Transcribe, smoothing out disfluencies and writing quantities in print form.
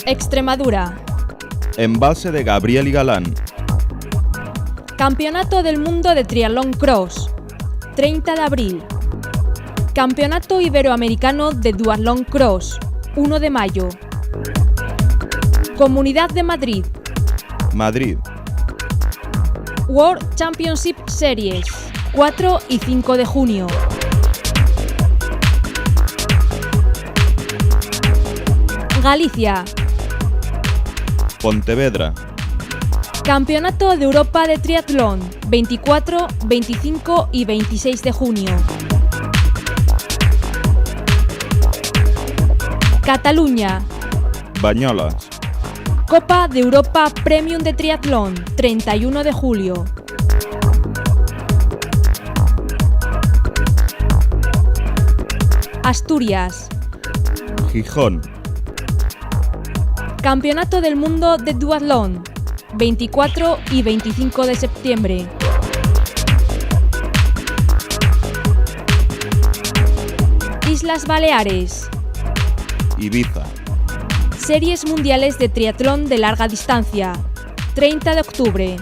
Extremadura. Embalse de Gabriel y Galán. Campeonato del Mundo de Triatlón Cross, 30 de abril. Campeonato Iberoamericano de Duatlón Cross, 1 de mayo. Comunidad de Madrid. Madrid. World Championship Series, 4 y 5 de junio. Galicia. Pontevedra. Campeonato de Europa de Triatlón, 24, 25 y 26 de junio. Cataluña. Bañolas. Copa de Europa Premium de Triatlón, 31 de julio. Asturias. Gijón. Campeonato del Mundo de Duatlón, 24 y 25 de septiembre. Islas Baleares. Ibiza. Series Mundiales de Triatlón de Larga Distancia, 30 de octubre.